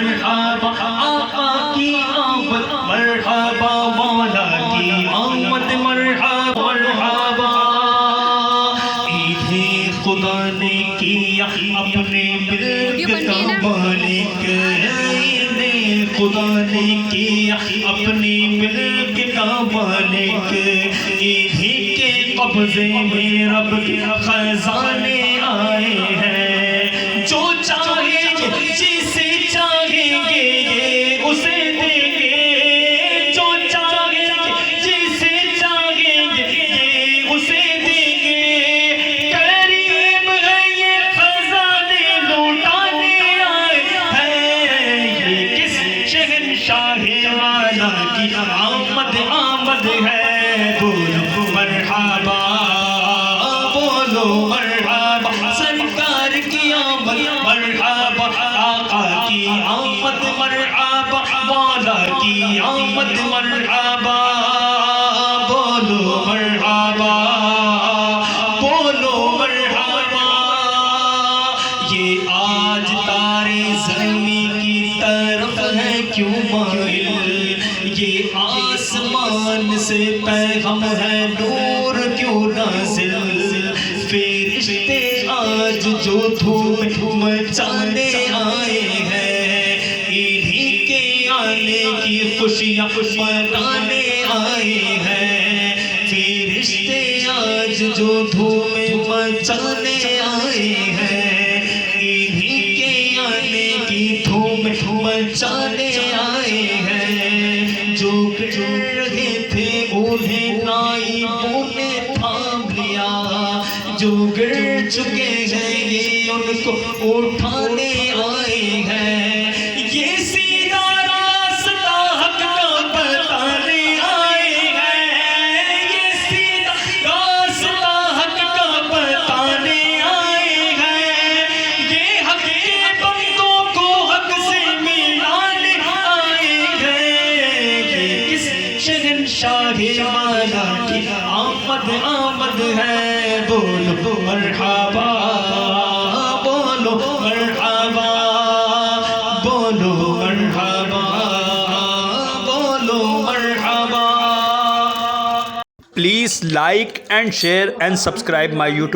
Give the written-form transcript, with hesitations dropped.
مرحبا آقا کی آمد مرحبا مولا کی آمد مرحبا مرحبا عید خدا نے کیا اپنے ملک کا مالک عید خدا نے کیا اپنے ملک کا مالک عید کے قبضے میں رب کے خزانے آئے ہیں جو چاہیں گے جسے چاہیں گے یہ اسے دیں گے جو چاہیں گے جسے چاہیں گے یہ اسے دیں گے کریم ہے یہ خزانے لوٹانے آئے ہیں یہ کس شہنشاہ والا کی آمد آمد ہے بولو مرحبا بولو مرحبا سرکار کی آمد مرحبا آقا کی آمد مرحبا مولا کی آمد مرحبا بولو مرحبا بولو مرحبا یہ آج تارے زمین کی طرف ہے کیوں مائل یہ آسمان سے پیغام ہے نور کیوں نازل فرشتے آج جو دھوم مچانے آئے ہیں انہی کے آنے کی خوشیاں منانے آئے ہیں فرشتے آج جو دھوم مچانے آئے ہیں انہی کے آنے کی دھوم مچانے آئے ہیں جو گر رہے تھے انہیں نائبوں نے تھام لیا جو گر چکے ہیں یہ ان کو اٹھانے آئے ہیں یہ سیدھا راستہ حق کا بتانے آئے ہیں یہ سیدھا راستہ حق کا بتانے آئے ہیں یہ حق کے بندوں کو حق سے ملانے آئے ہیں یہ کس شہنشاہ والا کی آمد آمد ہے بولو مرحبا بولو مرحبا بولو مرحبا بولو مرحبا Please like and share and subscribe my YouTube.